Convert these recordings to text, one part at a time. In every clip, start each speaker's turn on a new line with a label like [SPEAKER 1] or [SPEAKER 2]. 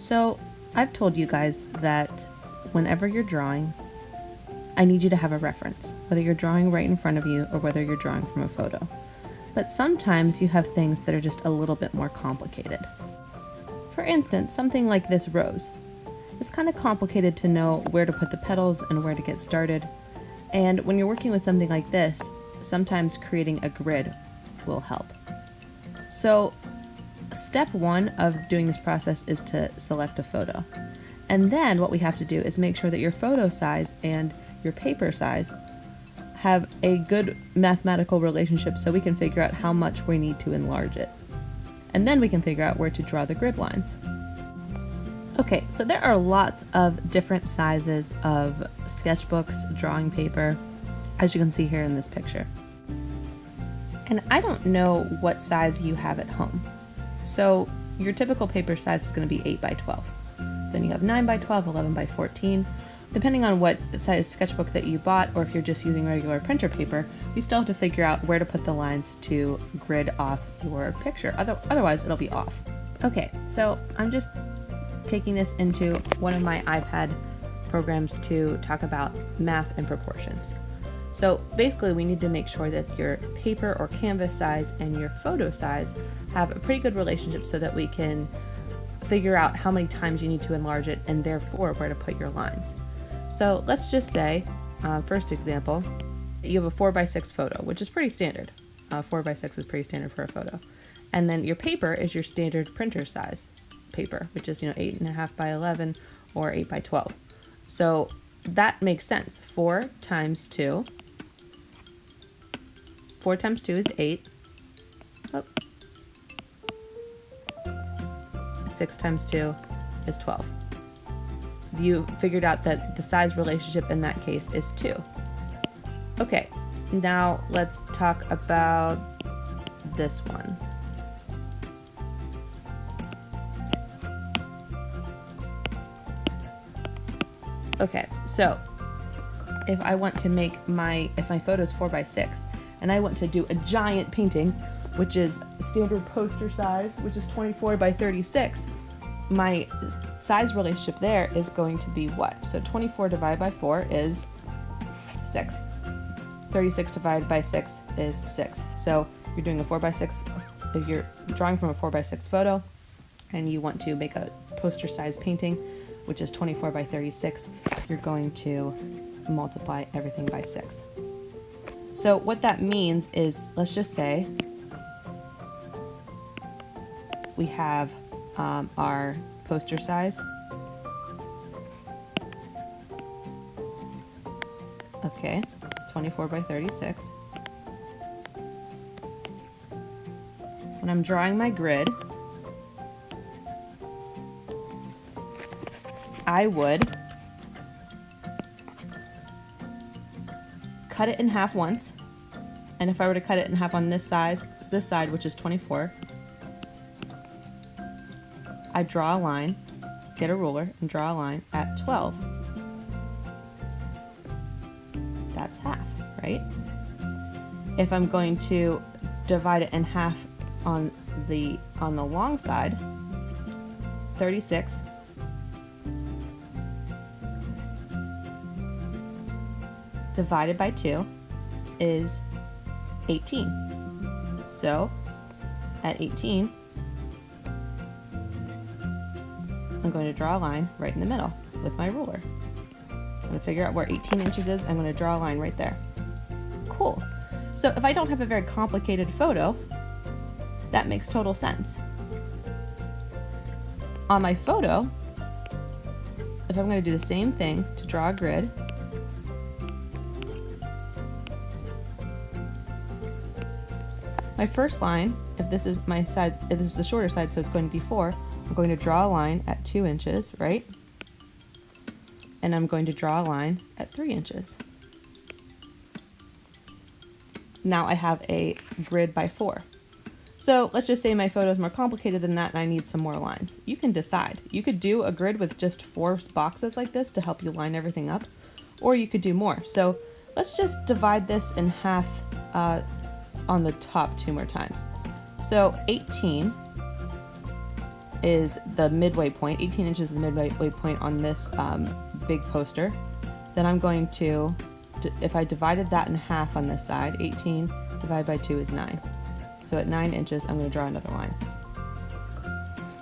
[SPEAKER 1] So I've told you guys that whenever you're drawing, I need you to have a reference, whether you're drawing right in front of you or whether you're drawing from a photo. But sometimes you have things that are just a little bit more complicated. For instance, something like this rose. It's kind of complicated to know where to put the petals and where to get started. And when you're working with something like this, sometimes creating a grid will help. So step one of doing this process is to select a photo. And then what we have to do is make sure that your photo size and your paper size have a good mathematical relationship so we can figure out how much we need to enlarge it. And then we can figure out where to draw the grid lines. Okay, so there are lots of different sizes of sketchbooks, drawing paper, as you can see here in this picture. And I don't know what size you have at home. So your typical paper size is going to be 8 by 12. Then you have 9 by 12, 11 by 14. Depending on what size sketchbook that you bought, or if you're just using regular printer paper, we still have to figure out where to put the lines to grid off your picture. Otherwise, it'll be off. Okay, so I'm just taking this into one of my iPad programs to talk about math and proportions. So basically, we need to make sure that your paper or canvas size and your photo size have a pretty good relationship so that we can figure out how many times you need to enlarge it and therefore where to put your lines. So let's just say, first example, you have a 4x6 photo, which is pretty standard. 4x6 is pretty standard for a photo. And then your paper is your standard printer size paper, which is 8.5 by 11 or 8 by 12. So that makes sense. 4 times 2. 4 times 2 is 8. Oh. 6 times 2 is 12. You figured out that the size relationship in that case is 2. Okay, now let's talk about this one. Okay, so if I want to make if my photo is 4x6 and I want to do a giant painting, which is standard poster size, which is 24 by 36, my size relationship there is going to be what? So 24 divided by 4 is 6. 36 divided by 6 is 6. So you're doing a 4x6, if you're drawing from a 4x6 photo and you want to make a poster size painting, which is 24 by 36, you're going to multiply everything by 6. So what that means is, let's just say we have our poster size. Okay, 24 by 36. When I'm drawing my grid, I would cut it in half once, and if I were to cut it in half on this side, which is 24, I draw a line, get a ruler, and draw a line at 12. That's half, right? If I'm going to divide it in half on the long side, 36 divided by 2 is 18. So at 18, I'm going to draw a line right in the middle with my ruler. I'm going to figure out where 18 inches is. I'm going to draw a line right there. Cool. So if I don't have a very complicated photo, that makes total sense. On my photo, if I'm going to do the same thing to draw a grid, my first line, if this is my side, if this is the shorter side, so it's going to be 4, I'm going to draw a line at 2 inches, right? And I'm going to draw a line at 3 inches. Now I have a grid by 4. So let's just say my photo is more complicated than that and I need some more lines. You can decide. You could do a grid with just 4 boxes like this to help you line everything up, or you could do more. So let's just divide this in half on the top 2 more times. So 18 is the midway point. 18 inches is the midway point on this big poster. Then I'm going to, if I divided that in half on this side, 18 divided by 2 is 9. So at 9 inches, I'm going to draw another line.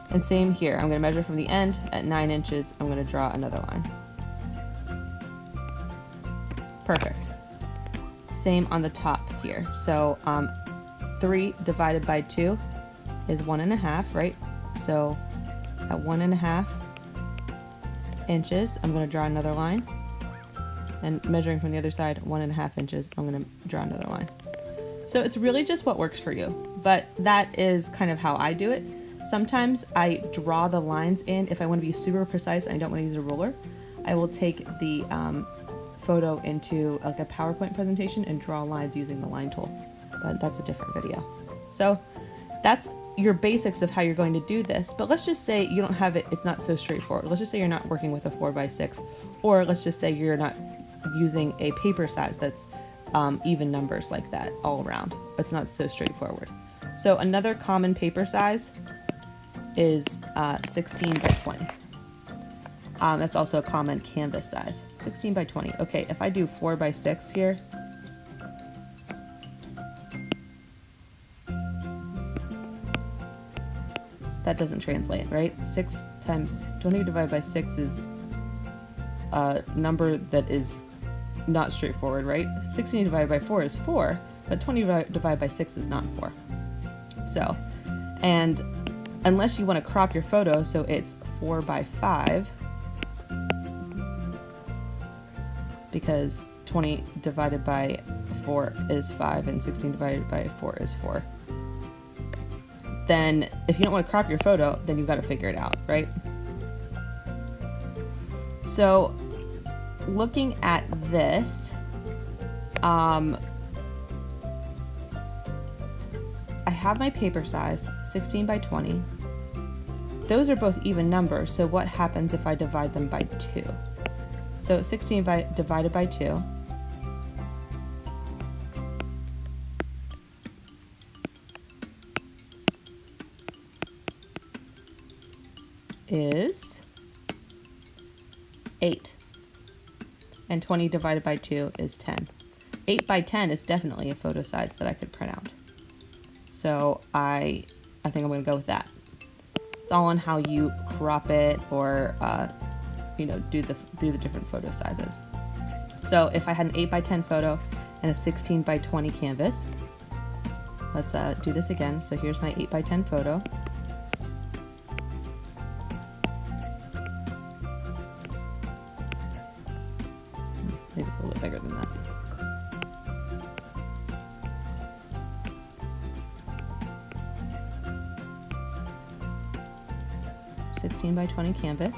[SPEAKER 1] And same here, I'm going to measure from the end. At 9 inches, I'm going to draw another line. Perfect. Same on the top here. So 3 divided by 2 is 1.5, right? So at 1.5 inches, I'm going to draw another line. And measuring from the other side, 1.5 inches, I'm going to draw another line. So it's really just what works for you, but that is kind of how I do it. Sometimes I draw the lines in. If I want to be super precise and I don't want to use a ruler, I will take the photo into like a PowerPoint presentation and draw lines using the line tool, but that's a different video. So that's your basics of how you're going to do this. But let's just say you don't have it, it's not so straightforward. Let's just say you're not working with a 4x6, or let's just say you're not using a paper size that's even numbers like that all around. It's not so straightforward. So another common paper size is 16 by 20. That's also a common canvas size, 16 by 20. Okay, if I do 4x6 here, that doesn't translate, right? 6 times 20 divided by 6 is a number that is not straightforward, right? 16 divided by 4 is 4, but 20 divided by 6 is not 4. So, and unless you want to crop your photo so it's 4 by 5, because 20 divided by 4 is 5 and 16 divided by 4 is 4. Then if you don't want to crop your photo, then you've got to figure it out, right? So looking at this, I have my paper size, 16 by 20. Those are both even numbers, so what happens if I divide them by 2? So 16 divided by 2 is 8. And 20 divided by 2 is 10. 8 by 10 is definitely a photo size that I could print out. So I think I'm going to go with that. It's all on how you crop it or do the different photo sizes. So if I had an 8 by 10 photo and a 16 by 20 canvas, let's do this again. So here's my 8 by 10 photo. Maybe it's a little bit bigger than that. (16 by 20 canvas).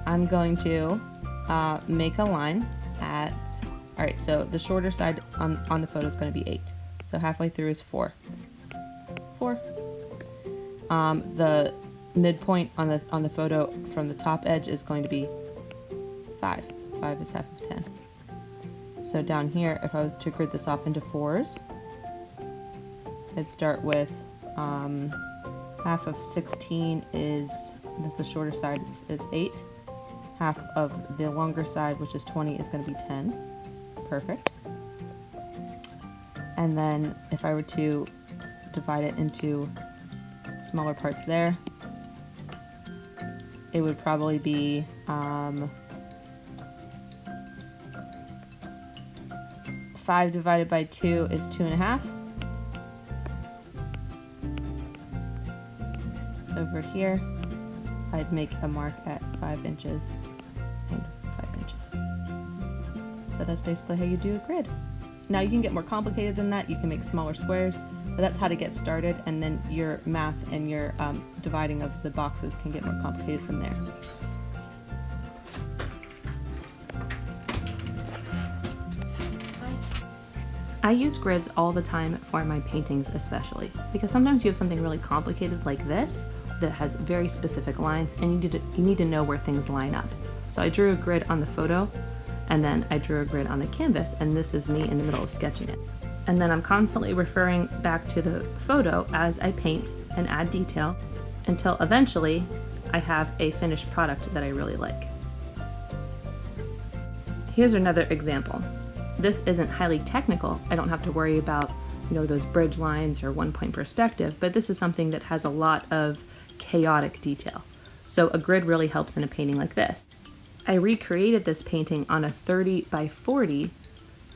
[SPEAKER 1] I'm going to make a line at, all right, so the shorter side on the photo is going to be 8. So halfway through is 4. 4. The midpoint on the photo from the top edge is going to be 5. 5 is half of 10. So down here, if I was to grid this off into 4s, I'd start with half of 16 is, that's the shorter side, is 8. Half of the longer side, which is 20, is going to be 10. Perfect. And then if I were to divide it into smaller parts there, it would probably be 5 divided by 2 is 2.5. Over here, I'd make a mark at 5 inches and 5 inches. So that's basically how you do a grid. Now you can get more complicated than that. You can make smaller squares, but that's how to get started, and then your math and your dividing of the boxes can get more complicated from there. I use grids all the time for my paintings especially, because sometimes you have something really complicated like this that has very specific lines, and you need to know where things line up. So I drew a grid on the photo, and then I drew a grid on the canvas, and this is me in the middle of sketching it. And then I'm constantly referring back to the photo as I paint and add detail until eventually I have a finished product that I really like. Here's another example. This isn't highly technical. I don't have to worry about, those bridge lines or one-point perspective, but this is something that has a lot of chaotic detail. So a grid really helps in a painting like this. I recreated this painting on a 30 by 40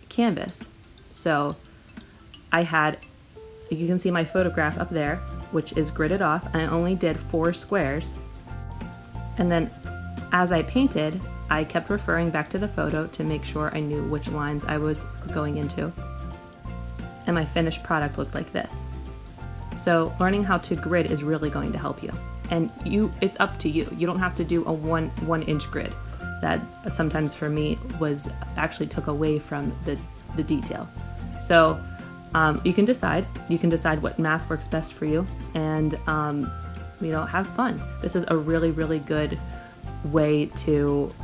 [SPEAKER 1] canvas. So you can see my photograph up there, which is gridded off, and I only did 4 squares. And then as I painted, I kept referring back to the photo to make sure I knew which lines I was going into. And my finished product looked like this. So learning how to grid is really going to help you. And it's up to you. You don't have to do a one inch grid. That sometimes for me actually took away from the detail. So you can decide what math works best for you, and have fun. This is a really, really good way to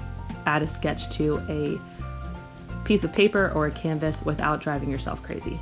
[SPEAKER 1] add a sketch to a piece of paper or a canvas without driving yourself crazy.